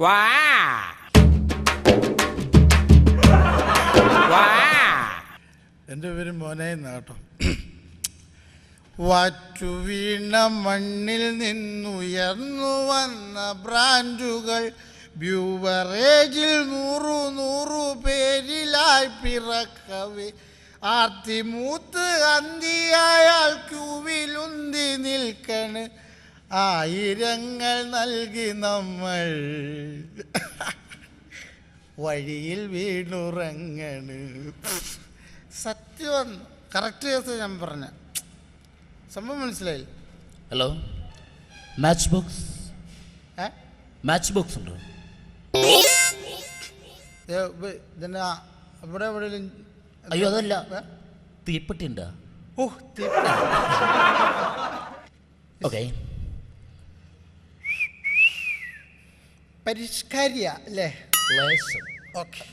വാ വാ. എൻ്റെ പേര് മോനായിന്നാ കേട്ടോ. വാറ്റു വീണ മണ്ണിൽ നിന്നുയർന്നു വന്ന ബ്രാൻഡുകൾ ബ്യൂവറേജിൽ 100 പേരിലായി പിറക്കവേ ആർത്തിമൂത്ത് അന്തിയായാൽ ക്യൂവിലുന്തി നിൽക്കണ്. 1000 നൽകി നമ്മൾ വഴിയിൽ വീണുറങ്ങണ്. സത്യം കറക്റ്റ് കേസ് ഞാൻ പറഞ്ഞ സംഭവം മനസ്സിലായി. ഹലോ, മാച്ച് ബോക്സ് ഉണ്ടോ? ഇതിന് ഇവിടെ എവിടെയെങ്കിലും? അയ്യോ അതല്ല, തീപ്പെട്ടി ഉണ്ടോ? ഓ തീപ്പെട്ടി. ഓക്കെ, പരിഷ്കാരിയ അല്ലേ? ഓക്കെ.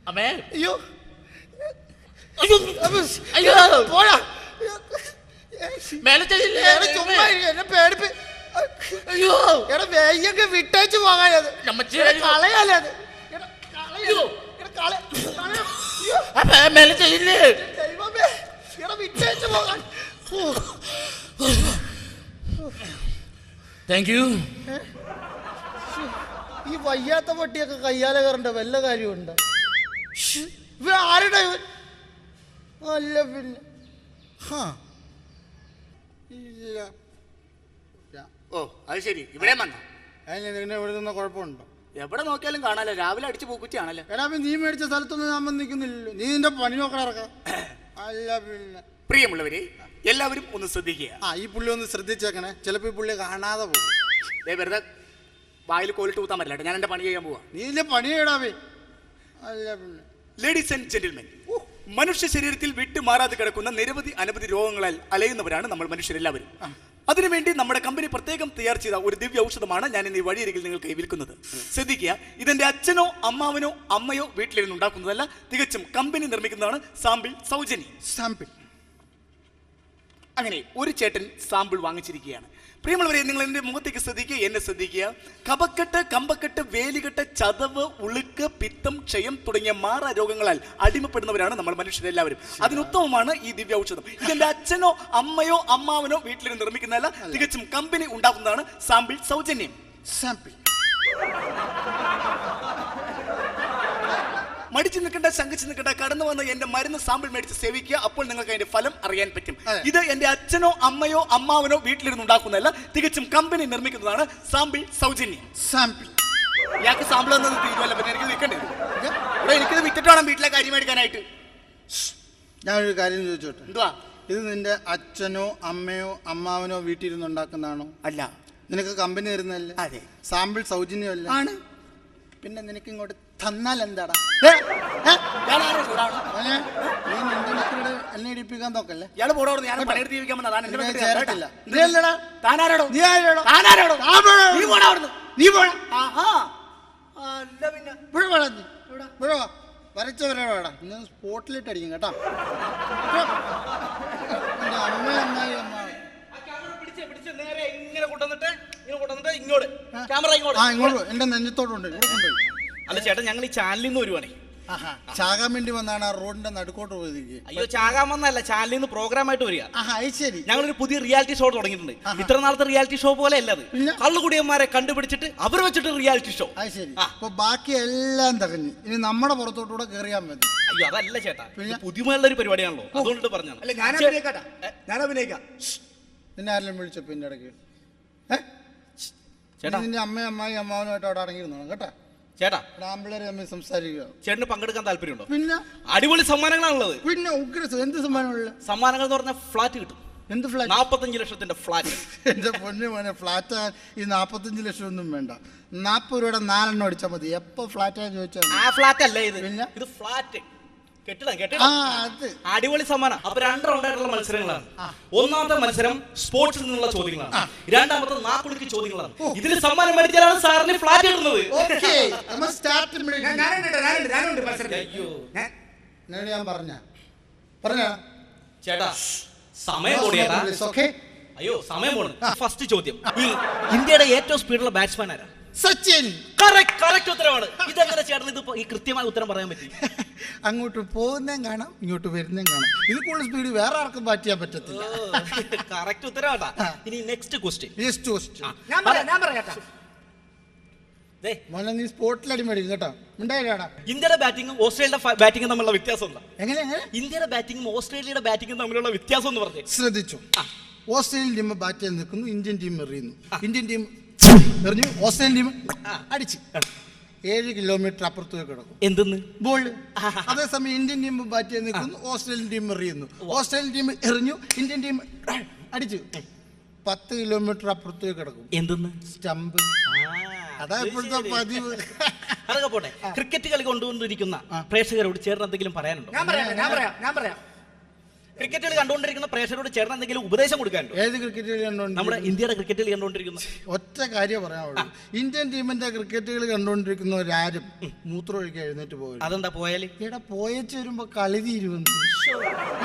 അമ്മേ, അയ്യോ അയ്യോ പോയാ മേലെ ചെല്ലില്ലേ? ചുമ്മാ എന്നെ പേടിപ്പ്. അയ്യോ എടാ വേഗം വിട്ടേച്ച് പോകാനത് കളയാലേ അത്. മേലെ ചെല്ലില്ലേ? ദൈവമേ എടാ വിട്ടേച്ച് പോകാൻ. Thank you. ഈ വയ്യാത്ത പട്ടിയൊക്കെ കയ്യാലെ കയറണ്ട വല്ല കാര്യമുണ്ട്? ആരുടെ അല്ല പിന്നെ ഇല്ല. ഓ അത് ശരി, ഇവിടെ വന്നോ? അതിന് ഇവിടെ നിന്ന് കുഴപ്പമുണ്ടോ? എവിടെ നോക്കിയാലും കാണാലോ, രാവിലെ അടിച്ച് പൂക്കുറ്റിയാണല്ലോ. എടാ നീ മേടിച്ച സ്ഥലത്തൊന്നും ഞാൻ നിൽക്കുന്നില്ലല്ലോ. നീ നിന്റെ പണി നോക്കണം ഇറക്കാം. അല്ല പിന്നെ പ്രിയമുള്ളവരെ എല്ലാവരും ഒന്ന് ശ്രദ്ധിക്കുക. ഈ പുള്ളി ഒന്ന് ശ്രദ്ധിച്ചേക്കണേ. ചിലപ്പോ ഈ പുള്ളി കാണാതെ പോകും. വെറുതെ വായിൽ കോലിട്ട് കൂത്താൻ പറ്റില്ല. ഞാൻ എന്റെ പണി ചെയ്യാൻ പോവാ. നീ ഇല്ലേ പണി ചെയ്യടാവേ. അല്ല പിന്നെ ലേഡീസ് ആൻഡ് ജെന്റിൽമെൻ, മനുഷ്യ ശരീരത്തിൽ വിട്ടുമാറാതെ കിടക്കുന്ന നിരവധി അനവധി രോഗങ്ങളാൽ അലയുന്നവരാണ് നമ്മൾ മനുഷ്യരെല്ലാവരും. അതിനുവേണ്ടി നമ്മുടെ കമ്പനി പ്രത്യേകം തയ്യാർ ചെയ്ത ഒരു ദിവ്യ ഔഷധമാണ് ഞാൻ ഇന്ന് ഈ വഴിയരികിൽ നിങ്ങൾക്ക് വിൽക്കുന്നത്. ശ്രദ്ധിക്കുക, ഇതെന്റെ അച്ഛനോ അമ്മാവനോ അമ്മയോ വീട്ടിലിരുന്ന് ഉണ്ടാക്കുന്നതല്ല, തികച്ചും കമ്പനി നിർമ്മിക്കുന്നതാണ്. സാമ്പിൾ സൗജന്യം. അങ്ങനെ ഒരു ചേട്ടൻ സാമ്പിൾ വാങ്ങിച്ചിരിക്കുകയാണ്. പ്രിയമുള്ളവരെ, നിങ്ങൾ എൻ്റെ മുഖത്തേക്ക് ശ്രദ്ധിക്കുക, എന്നെ ശ്രദ്ധിക്കുക. കഫക്കെട്ട്, കമ്പക്കെട്ട്, വേലികെട്ട്, ചതവ്, ഉളുക്ക്, പിത്തം, ക്ഷയം തുടങ്ങിയ മാറാ രോഗങ്ങളാൽ അടിമപ്പെടുന്നവരാണ് നമ്മൾ മനുഷ്യരെല്ലാവരും. അതിനുത്തമമാണ് ഈ ദിവ്യ ഔഷധം. ഇതെന്റെ അച്ഛനോ അമ്മയോ അമ്മാവനോ വീട്ടിൽ നിർമ്മിക്കുന്നതല്ല, തികച്ചും കമ്പനി ഉണ്ടാക്കുന്നതാണ്. സാമ്പിൾ സൗജന്യം. മടിച്ചു നിൽക്കേണ്ട, ശങ്കിച്ചു നിൽക്കേണ്ട, കടന്നു വന്ന് എന്റെ മരുന്ന് സാമ്പിൾ മേടിച്ച് സേവിക്കുക. അപ്പോൾ നിങ്ങൾക്ക് അതിന്റെ ഫലം അറിയാൻ പറ്റും. ഇത് എന്റെ അച്ഛനോ അമ്മയോ അമ്മാവനോ വീട്ടിലിരുന്ന് ഉണ്ടാക്കുന്നതല്ല, തികച്ചും കമ്പനി നിർമ്മിക്കുന്നതാണ്. സാമ്പിൾ സൗജന്യം. ഇയാൾക്ക് സാമ്പിൾ എന്നത് തീരുമല്ല, പിന്നെ എനിക്ക് നിൽക്കണ്ടേ? ഇവിടെ എനിക്കിത് വിറ്റിട്ട് വേണം വീട്ടിലെ കാര്യം മേടിക്കാനായിട്ട്. ഞാനൊരു കാര്യം ചോദിച്ചോട്ടെ. എന്തുവാ? ഇത് നിന്റെ അച്ഛനോ അമ്മയോ അമ്മാവനോ വീട്ടിലിരുന്ന് ഉണ്ടാക്കുന്നതാണോ? അല്ല. നിനക്ക് കമ്പനി തരുന്നതല്ലേ? അതെ. സാമ്പിൾ സൗജന്യമല്ല ആണ്. പിന്നെ നിനക്ക് ഇങ്ങോട്ട് തന്നാൽ എന്താടാ? എന്നെ ഇടിപ്പിക്കാൻ നോക്കല്ലേ? ഇയാള് പോടോ, ഞാൻ പണിയെടുത്ത് ജീവിക്കാൻ വന്നതാ. വരച്ചവരോടാ ഇന്ന് സ്പോട്ടിലിട്ട് അടിക്കും കേട്ടോ. അമ്മ അമ്മായി അമ്മ ഇങ്ങോട്ട് എന്റെ നെഞ്ചത്തോട്ടുണ്ട്. അല്ല ചേട്ടാ, ഞങ്ങൾ ഈ ചാനലിൽ നിന്ന് വരുവാണേ. ചാകാൻ വേണ്ടി വന്നാണ് ആ റോഡിന്റെ നടുക്കോട്ട് പോയത്. അയ്യോ, ചാകാൻ വന്നല്ല, ചാനലിൽ നിന്ന് പ്രോഗ്രാം ആയിട്ട് വരിക. ശരി. ഞങ്ങളൊരു പുതിയ റിയാലിറ്റി ഷോ തുടങ്ങിയിട്ടുണ്ട്. ഇത്ര നാളത്തെ റിയാലിറ്റി ഷോ പോലെ അല്ല അത്. കള്ളുകുടിയന്മാരെ കണ്ടുപിടിച്ചിട്ട് അവർ വെച്ചിട്ട് റിയാലിറ്റി ഷോ. ശരി. അപ്പൊ ബാക്കി എല്ലാം തകഞ്ഞു. ഇനി നമ്മുടെ പുറത്തോട്ടൂടെ കയറിയാൽ മതി. അയ്യോ അതല്ല ചേട്ടാ, പുതുമയുള്ള ഒരു പരിപാടിയാണല്ലോ, അതുകൊണ്ട് പറഞ്ഞാണ്. ഞാൻ അഭിനയിക്കാം. നിന്നെ ആരെല്ലാം വിളിച്ചപ്പോ എന്റെ ഇടയ്ക്ക് ചേട്ടാ നിന്റെ അമ്മയും അമ്മായി അമ്മാവനുമായിട്ട് അവിടെ അടങ്ങിയിരുന്നു കേട്ടാ. ചേട്ടാ ആമ്പിള്ളേരെ തമ്മിൽ സംസാരിക്കുക. ചേട്ടന് പങ്കെടുക്കാൻ താല്പര്യമുണ്ടോ? പിന്നെ അടിപൊളി സമ്മാനങ്ങളാണുള്ളത്. പിന്നെ എന്ത് സമ്മാനമുള്ള സമ്മാനങ്ങൾ എന്ന് പറഞ്ഞാൽ ഫ്ലാറ്റ് കിട്ടും. എന്ത് ഫ്ലാറ്റ്? 45 ലക്ഷത്തിന്റെ ഫ്ലാറ്റ്. എന്റെ പൊന്നു മോനെ, ഫ്ലാറ്റ് ഈ 45 ലക്ഷം ഒന്നും വേണ്ട. 40 രൂപയുടെ 4 അടിച്ചാൽ മതി. എപ്പോ ഫ്ലാറ്റ് ചോദിച്ചാൽ ആ ഫ്ലാറ്റ് അല്ലേ ഇത്? പിന്നെ ഇത് ഫ്ലാറ്റ് കെട്ടിടം. അടിപൊളി സമ്മാനം. അപ്പൊ 2 റൗണ്ടായിട്ടുള്ള മത്സരങ്ങളാണ്. ഒന്നാമത്തെ മത്സരം സ്പോർട്സിൽ നിന്നുള്ള ചോദ്യങ്ങളാണ്. രണ്ടാമത്തെ നാക്കുളുക്കി ചോദ്യങ്ങളാണ്. ഇതിൽ സമ്മാനം മേടിച്ചാലാണ് സാറിന് ഫ്ലാറ്റ് കിട്ടുന്നത്. ഞാൻ പറഞ്ഞ പറഞ്ഞ ചേട്ടാ സമയം കൂടിയേട്ടാ. ഓക്കെ. അയ്യോ സമയം പോണ്. ഫസ്റ്റ് ചോദ്യം, ഈ ഇന്ത്യയുടെ ഏറ്റവും സ്പീഡുള്ള ബാറ്റ്സ്മാൻ ആരാ? സച്ചിൻ. കറക്റ്റ് ഉത്തരവാണ്. ഇതെങ്ങനെ ചേട്ടൻ ഇത് ഈ കൃത്യമായ ഉത്തരം പറയാൻ പറ്റി? അങ്ങോട്ട് പോകുന്നേം കാണാം, ഇങ്ങോട്ട് വരുന്നേം കാണാം. ഇത് കൂടുതൽ സ്പീഡ് വേറെ ആർക്കും ബാറ്റ് ചെയ്യാൻ പറ്റത്തില്ല. കറക്റ്റ് ഉത്തരവാട്ടാ. ഇനി നെക്സ്റ്റ് ക്വസ്റ്റ്യൻ. ഞാൻ പറയാം മോനെ നീ സ്പോട്ടിൽ അടിമേടിക്കും കേട്ടോ. ഉണ്ടായില്ലാടാ. ഇന്ത്യയുടെ ബാറ്റിംഗും ഓസ്ട്രേലിയയുടെ ബാറ്റിംഗും തമ്മിലുള്ള വ്യത്യാസം എന്താ? എങ്ങനെ ഇന്ത്യയുടെ ബാറ്റിംഗും ഓസ്ട്രേലിയയുടെ ബാറ്റിംഗും തമ്മിലുള്ള വ്യത്യാസം എന്ന് പറഞ്ഞേ. ശ്രദ്ധിച്ചു. ഓസ്ട്രേലിയൻ ടീം ബാറ്റ് ചെയ്ത് നിൽക്കുന്നു, ഇന്ത്യൻ ടീം എറിയുന്നു. ഇന്ത്യൻ ടീം എറിഞ്ഞു, ഓസ്ട്രേലിയൻ ടീം അടിച്ച് 7 കിലോമീറ്റർ അപ്പുറത്ത് പോയി കിടക്കും. എന്തെന്ന്? ബോൾ. അതേസമയം ഇന്ത്യൻ ടീം ബാറ്റ് ചെയ്ത് നിൽക്കുന്നു, ഓസ്ട്രേലിയൻ ടീം എറിയുന്നു. ഓസ്ട്രേലിയൻ ടീം എറിഞ്ഞു, ഇന്ത്യൻ ടീം അടിച്ചു 10 കിലോമീറ്റർ അപ്പുറത്ത് പോയി കിടക്കും. എന്തെന്ന്? സ്റ്റംപ്. അതാ ഇപ്പോഴത്തെ പതിവ്. അതൊക്കെ പോട്ടെ. ക്രിക്കറ്റ് കളി കൊണ്ടുവന്നിരിക്കുന്ന പ്രേക്ഷകരോട് ചേർന്ന് എന്തെങ്കിലും പറയാനുണ്ടോ? ഞാൻ പറയാം ക്രിക്കറ്റ് കളി കണ്ടുകൊണ്ടിരിക്കുന്ന പ്രേക്ഷകരോട് ചേർന്ന് എന്തെങ്കിലും ഉപദേശം കൊടുക്കാനുണ്ടോ? ഏത് ക്രിക്കറ്റ് കളി കണ്ടോണ്ട്? നമ്മുടെ ഇന്ത്യയുടെ ക്രിക്കറ്റ് കളി കണ്ടുകൊണ്ടിരിക്കുന്ന ഒറ്റ കാര്യം പറയാനുള്ളൂ. ഇന്ത്യൻ ടീമിന്റെ ക്രിക്കറ്റ് കളി കണ്ടുകൊണ്ടിരിക്കുന്നവരാരും മൂത്രം ഒഴിക്കാൻ എഴുന്നേറ്റ് പോയി. അതെന്താ പോയാല്? ഇവിടെ പോയച്ച് വരുമ്പോ കളി തീരുവന്നു.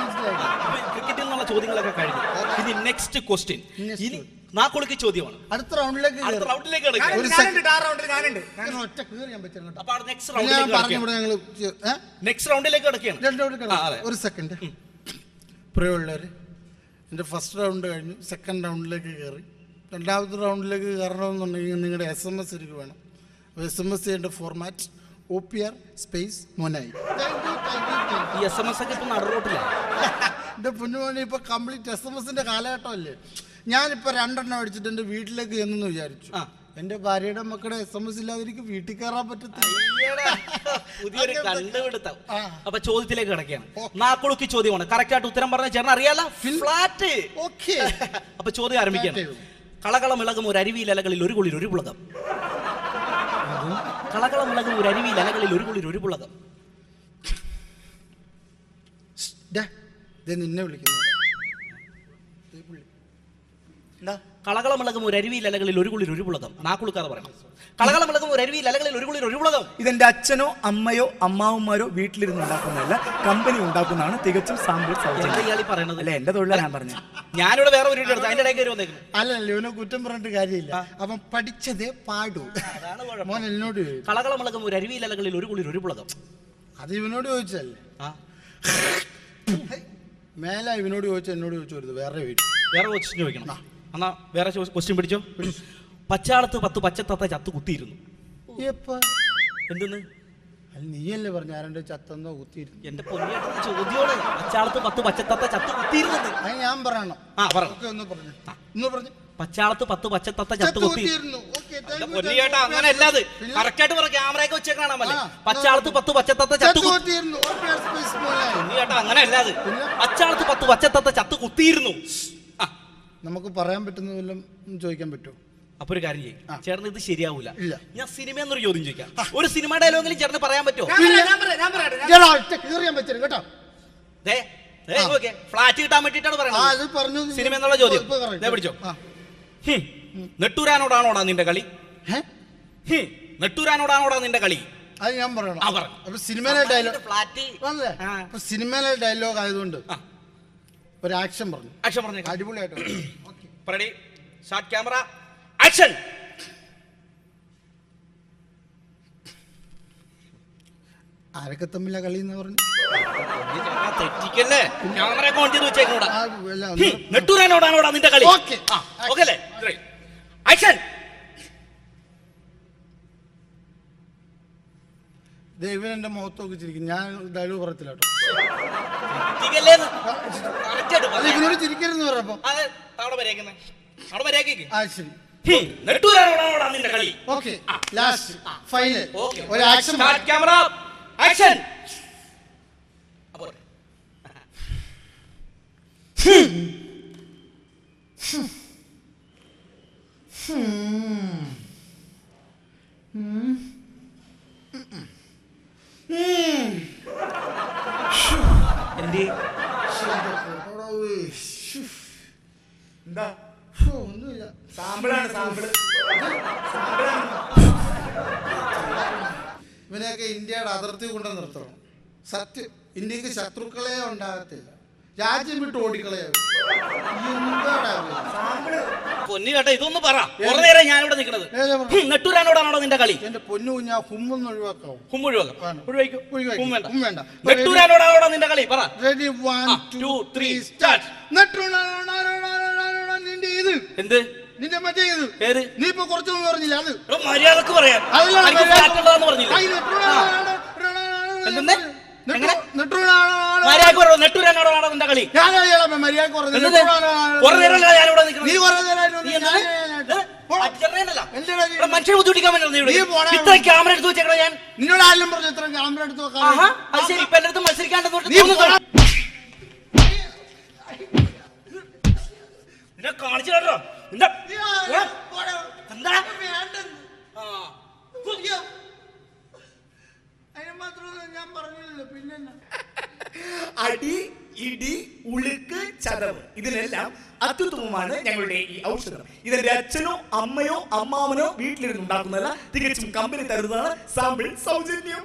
ക്രിക്കറ്റിൽ നിന്നുള്ള ചോദ്യങ്ങളൊക്കെ കഴിഞ്ഞു. ഇനി നെക്സ്റ്റ് ക്വസ്റ്റ്യൻ. ഇനി നാക്കുളുക്കി ചോദ്യമാണ്. അടുത്ത റൗണ്ടിലേക്ക് അടുത്ത റൗണ്ടിലേക്ക് കിടക്കുക. ഒരു ഒറ്റ കയറിയാൻ പറ്റും. അപ്പൊ നെക്സ്റ്റ് റൗണ്ടിലേക്ക് ഞങ്ങള് നെക്സ്റ്റ് റൗണ്ടിലേക്ക് കിടക്കുകയാണ്. ഒരു സെക്കൻഡ്. പ്രിയമുള്ളവർ, എൻ്റെ ഫസ്റ്റ് റൗണ്ട് കഴിഞ്ഞു, സെക്കൻഡ് റൗണ്ടിലേക്ക് കയറി. രണ്ടാമത്തെ റൗണ്ടിലേക്ക് കയറണമെന്നുണ്ടെങ്കിൽ നിങ്ങളുടെ SMS എനിക്ക് വേണം. SMS ചെയ്യേണ്ട ഫോർമാറ്റ് OPR സ്പേസ് മോനായി. ഈ SMS ഒക്കെ ഇപ്പൊ നടുറോട്ടില്ല. എൻ്റെ പൊന്നുമോനെ ഇപ്പൊ കംപ്ലീറ്റ് SMS കാലഘട്ടമല്ലേ. ഞാനിപ്പോ 2 എണ്ണം അടിച്ചിട്ട് എൻ്റെ വീട്ടിലേക്ക് ചെന്നെന്ന് വിചാരിച്ചു. എന്റെ ഭാര്യയുടെ മക്കളുടെ SMS ഇല്ലാതിരിക്കും വീട്ടിൽ കയറാൻ പറ്റത്തില്ല. പുതിയൊരു കണ്ടുപിടുത്തം. അപ്പൊ ചോദ്യത്തിലേക്ക് കിടക്കുകയാണ്. നാക്കുളുക്കി ചോദ്യമാണ്. കറക്റ്റ് ആയിട്ട് ഉത്തരം പറഞ്ഞ ചേട്ടൻ അറിയാലോ. ഫ്ലാറ്റ്. ഓക്കെ. അപ്പൊ ചോദ്യം ആരംഭിക്കുകയാണ്. കളകളമിളകും ഒരു അരുവിയിൽ അലകളിൽ ഒരു കുളിർ ഒരു പുളകം. കളകളമിളകും ഒരു അരുവിയിൽ അലകളിൽ ഒരു കുളിർ ഒരു പുളകം. നിന്നെ വിളിക്കുന്നു. കളകളമിളകും ഒരു അരുവിയിൽ അലകളിൽ ഒരു കുളിർ ഒരു പുളകം. നാക്കുളുക്കാതെ പറയണം. കളകളമിളകും ഒരു അരുവിയിൽ അലകളിൽ ഒരു കുളിർ ഒരു പുളകം. ഇതെന്റെ അച്ഛനോ അമ്മയോ അമ്മാവന്മാരോ വീട്ടിലിരുന്ന് ഉണ്ടാക്കുന്നതല്ല, കമ്പനി ഉണ്ടാക്കുന്നതാണ്. തികച്ചും സാമ്പിൾ പറയണത് അല്ലേ? എന്റെ തൊഴിലാണ് ഞാൻ പറഞ്ഞത്. ഞാനിവിടെ വേറെ ഒരു എടുത്ത് അതിന്റെ ഇടയിൽ കയറി വന്നേക്കുന്നു. അല്ലല്ലോ, ഇവനെ കുറ്റം പറഞ്ഞിട്ട് കാര്യമില്ല. അവൻ പഠിച്ചതേ പാടൂ. മോൻ എന്നോട് കളകളമിളകും ഒരു അരുവിയിൽ അലകളിൽ ഒരു കുളിർ ഒരു പുളകം. അത് ഇവനോട് ചോദിച്ചല്ലേ. മേല ഇവനോട് ചോദിച്ചു എന്നോട് ചോദിച്ചു. വേറെ ക്വസ്റ്റ്യൻ ചോദിക്കണം. എന്നാ വേറെ ക്വസ്റ്റ്യൻ പിടിച്ചോ. പച്ചാളത്ത് 10 പച്ചത്തത്ത ചത്തു കുത്തിയിരുന്നു. എന്തെന്ന്? നീയല്ലേ പറഞ്ഞു ആരണ്ട് ചത്തന്നോ കുത്തിയിരുന്നു. എന്റെ പൊന്നിയേട്ട ചോദ്യമാണ്. പച്ചാളത്ത് 10 പച്ചത്തത്ത ചത്തു കുത്തിയിരുന്നു. അത് ഞാൻ പറയണം. പറഞ്ഞു. പച്ചാളത്ത് 10 പച്ചത്തത്ത ചത്തു കുത്തിയിരുന്നു. പൊന്നിയേട്ട അങ്ങനെ അല്ലാതെ കറക്റ്റായിട്ട് പറ. ക്യാമറയൊക്കെ വെച്ചേക്ക് കാണാമല്ലേ. പച്ചാളത്ത് 10 പച്ചത്തത്ത ചത്തു കുത്തിയിരുന്നു. പൊന്നിയേട്ട അങ്ങനെ അല്ലാതെ പച്ചാളത്ത് 10 പച്ചത്തത്ത ചത്തു കുത്തിയിരുന്നു. നമുക്ക് പറയാൻ പറ്റുന്ന വല്ലതും ചോദിക്കാൻ പറ്റുമോ? അപ്പൊ ഒരു കാര്യം ചെയ്യും ചേട്ടൻ, ഇത് ശരിയാവൂല. ഞാൻ സിനിമ എന്നൊരു ചോദ്യം ചോദിക്കാം. ഒരു സിനിമ ഡയലോഗിലും ചേട്ടന് പറയാൻ പറ്റുമോ? കേട്ടോ, ഫ്ലാറ്റ് കിട്ടാൻ വേണ്ടിട്ടാണ് പറയുന്നത്. സിനിമ എന്നുള്ള ചോദ്യം പിടിച്ചോ. നെട്ടൂരാനോടാണോടാ നിന്റെ കളി? നെട്ടൂരാനോടാണോടാ നിന്റെ കളി? അത് ഞാൻ പറയണം. അപ്പൊ സിനിമയിലെ ഡയലോഗ് ഫ്ലാറ്റ് സിനിമയിലെ ഡയലോഗ് ആയതുകൊണ്ട് ഒരു ആക്ഷൻ പറഞ്ഞു. ആക്ഷൻ പറഞ്ഞു. അടിപൊളിയായിട്ട്. Ready, start, camera, action. ആരൊക്കെ തമ്മിലാ കളി എന്ന് പറഞ്ഞു. തെറ്റിക്കല്ലേ, ക്യാമറ ഓൺ ചെയ്ത് വെച്ചേക്കൂടാ. നെട്ടൂരാനോടാണോടാ നിന്റെ കളി? ഓക്കെ അല്ലേ? ആക്ഷൻ. ദൈവം എന്റെ മുഖത്ത് നോക്കിച്ചിരിക്കും. ഞാൻ ഡയലോഗ് പറയത്തില്ല കേട്ടോ. ഇവനോട് ചിരിക്കരുന്ന് പറഞ്ഞപ്പോ ശരി. നെട്ടൂരാനോടാണോടാ നിന്റെ കളി? ഓക്കെ, ലാസ്റ്റ് ഫൈനൽ ഒരു ആക്ഷൻ. Camera, action. ഒന്നുമില്ല. ഇവനെയൊക്കെ ഇന്ത്യയുടെ അതിർത്തി കൊണ്ട് നിർത്തണം. സത്യം, ഇന്ത്യക്ക് ശത്രുക്കളെ ഉണ്ടാകത്തില്ല. രാജ്യം വിട്ട് ഓടിക്കളയാ. എന്താടാ ഇത്? പൊന്നു കേട്ടോ ഇതൊന്നും പറ. കുറെ നേരം ഞാനിവിടെ നിൽക്കുന്നത്. ഏതാ പറഞ്ഞത്? നെട്ടൂരാനോടാണോ നിന്റെ കളി? എന്റെ പൊന്നു കുഞ്ഞാ ഹുമ്മൊന്ന് ഒഴിവാക്കാവും. ഹും ഒഴിവാക്കാം. വേണം. ഒഴിവായിക്കോ. ഒഴിവാക്കി. ഹും വേണ്ട. ഹും വേണ്ട. നെട്ടൂരാനോടാണോ നിന്റെ കളി? പറ. Ready 1 2 3 start. നിന്റെ ഇത് എന്ത്? നിന്റെ മറ്റേ ഇത് ഏത്? നീ ഇപ്പൊ കുറച്ചു മുമ്പ് പറഞ്ഞില്ല അത് എടോ, മര്യാദക്ക് പറയാം. അതല്ല, എനിക്ക് മര്യാദ- flat ഉള്ളതാന്ന് പറഞ്ഞില്ലേ? എന്തെന്ന്? എങ്ങനെ? മര്യാദക്ക് പറയോ? നെട്ടൂരാനോടാണോ നിന്റെ കളി? ഞാൻ മര്യാദ കുറഞ്ഞു. എന്ത്? കുറെ നേരമല്ല ഞാനിവിടെ നീ നിൽക്കുന്നത്. കുറെ നേരം നീ എന്താണ്? അടിച്ചറിയണ്ടല്ലോ. എന്തിനാ ഇവിടെ മനുഷ്യനെ ബുദ്ധിമുട്ടിക്കാൻ പറ്റുന്നത് നീ പോടാ. ഇത്ര ക്യാമറ എടുത്ത് വെച്ചേക്കണോ ഞാൻ? നിന്നോട് ആരും പറഞ്ഞു ഇത്ര ക്യാമറ എടുത്ത് ആഹാ, വെക്കാൻ? അത് ശരി. ഇപ്പൊ എന്റെ അടുത്ത് മത്സരിക്കാണ്ടെന്ന് നീ പോടാ. നിന്നെ കാണിച്ചു കേട്ടോ. നിന്റെ എന്താ? ആ. അതിന് മാത്രമൊന്നും ഞാൻ പറഞ്ഞില്ലല്ലോ. പിന്നെ അടി, ഇടി, ഉളുക്ക്, ചതവ് ഇതിനെല്ലാം അത്യുത്തമമാണ് ഞങ്ങളുടെ ഈ ഔഷധം. ഇതെന്റെ അച്ഛനോ അമ്മയോ അമ്മാവനോ വീട്ടിലിരുന്ന് ഉണ്ടാക്കുന്നതല്ല, തികച്ചും കമ്പനി തരുന്നതാണ്. സാമ്പിൾ സൗജന്യം.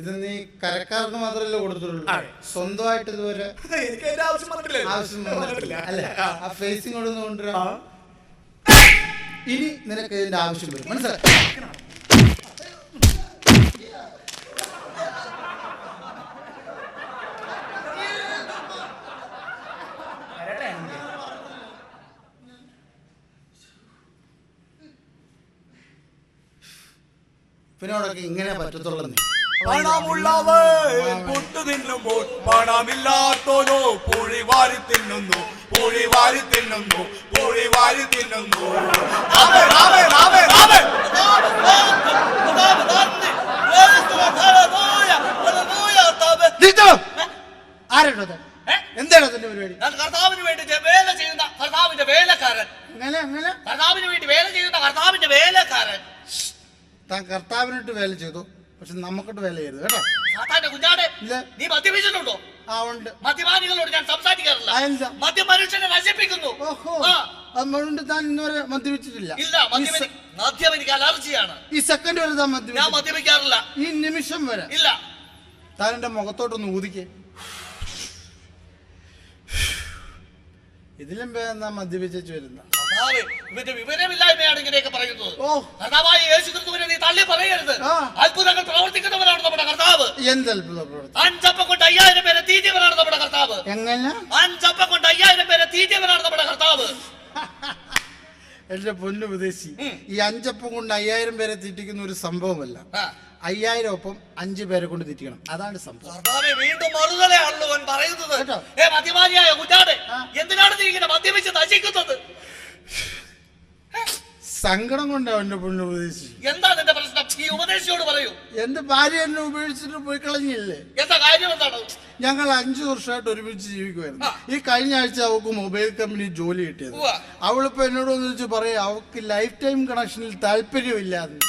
ഇത് നീ കരക്കാർക്ക് മാത്രമല്ലേ കൊടുത്തുള്ളൂ. അതെ. സ്വന്തമായിട്ട് ഇതുവരെ എനിക്ക് അതിന്റെ ആവശ്യം വന്നിട്ടില്ല. ആവശ്യം വന്നിട്ടില്ല. അല്ല ആ ഫേസിങ് കൊടുന്ന് കൊണ്ടുവരാ. ഇനി നിനക്ക് ഇതിന്റെ ആവശ്യം വരും. മനസ്സിലായി? പിന്നെ അവിടെയൊക്കെ ഇങ്ങനെ പറ്റത്തുള്ളൂ. പണമുള്ളവൻ പുട്ടു തിന്നുമ്പോൾ പണമില്ലാത്തോനോ പൂഴി വാരി തിന്നുന്നു, പൂഴി വാരി തിന്നുന്നു, പൂഴി വാരി തിന്നുന്നു. ആമേൻ, ആമേൻ, ആമേൻ, ആമേൻ. ആരാണോ എന്താണ് അതിന്റെ പരിപാടി? ഞാൻ കർത്താവിന് വേണ്ടി വേല ചെയ്യുന്ന കർത്താവിന്റെ വേലക്കാരൻ. അങ്ങനെ അങ്ങനെ കർത്താവിന് വേണ്ടി വേല ചെയ്യുന്ന കർത്താവിന്റെ വേലക്കാരൻ. താൻ കർത്താവിനിട്ട് വേല ചെയ്തു, പക്ഷെ നമുക്കിട്ട് വേല ചെയ്തു കേട്ടോ. സാത്താന്റെ കുഞ്ഞാടെ, ഇല്ല. നീ മദ്യപിച്ചിട്ടുണ്ടോ? ആ ഉണ്ട്. മദ്യപാനികളോട് ഞാൻ സംസാരിക്കാറില്ല. അതെന്താ? മദ്യം മനുഷ്യനെ നശിപ്പിക്കുന്നു. ഓഹോ, ആ, അതുകൊണ്ട് താൻ ഇന്നുവരെ മദ്യപിച്ചിട്ടില്ല. ഇല്ല, മദ്യം എനിക്ക് അലർജിയാണ്. ഈ സെക്കൻഡ് വരെ താൻ ഞാൻ മദ്യപിച്ചു. മദ്യപിക്കാറില്ല. ഈ നിമിഷം വരെ ഇല്ല. താൻ എന്റെ മുഖത്തോട്ടൊന്ന് ഊതിക്കേ. ഇതിലും ഭേദം താൻ മദ്യപിച്ചു വരുന്ന. കർത്താവേ, ഇവന്റെ വിവരമില്ലായ്മയാണ് ഇങ്ങനെയൊക്കെ പറയുന്നത്. ഓ, കർത്താവായ യേശു ക്രിസ്തുവിനെ നീ തള്ളി പറയരുത്. ആ. അത്ഭുതങ്ങൾ പ്രവർത്തിക്കുന്നവരാണ് നമ്മുടെ കർത്താവ്. എന്ത് അത്ഭുത പ്രവർത്തി? 5 അപ്പം കൊണ്ട് 5000 പേരെ തീറ്റിയവനാണ് നമ്മുടെ കർത്താവ്. എങ്ങനെ? 5 അപ്പം കൊണ്ട് 5000 പേരെ തീറ്റിയവനാണ് നമ്മുടെ കർത്താവ്. എന്റെ പൊന്നു വിദേശി, ഈ 5 അപ്പം കൊണ്ട് 5000 പേരെ തീറ്റിക്കുന്ന ഒരു സംഭവമല്ല. ആ. 5000 ഒപ്പം 5 പേരെ കൊണ്ട് തീറ്റിക്കണം. അതാണ് സംഭവം. കർത്താവേ, വീണ്ടും മറുതലയാണല്ലോ അവൻ പറയുന്നത്. കേട്ടോ? മദ്യപാനിയായ കുഞ്ഞാടെ, ആ. എന്തിനാണ് നീ ഇങ്ങനെ മദ്യപിച്ച് നശിക്കുന്നത്? സങ്കടം കൊണ്ട് അവന്റെ പൊന്നു ഉപദേശി. എന്താ നിന്റെ പ്രശ്നം? ഈ ഉപദേശിയോട് പറയൂ. എന്റെ ഭാര്യ എന്നെ ഉപേക്ഷിച്ചിട്ട് പോയി കളഞ്ഞില്ലേ? എന്താ കാര്യം? എന്താണ്? ഞങ്ങൾ 5 വർഷമായിട്ട് ഒരുമിച്ച് ജീവിക്കുമായിരുന്നു. ആ. ഈ കഴിഞ്ഞ ആഴ്ച അവൾക്ക് മൊബൈൽ കമ്പനി ജോലി കിട്ടിയത്. ഉവ്വ. അവളിപ്പോ എന്നോട് ഒന്ന് വെച്ച് പറയാം, അവൾക്ക് ലൈഫ് ടൈം കണക്ഷനിൽ താല്പര്യമില്ലാന്ന്.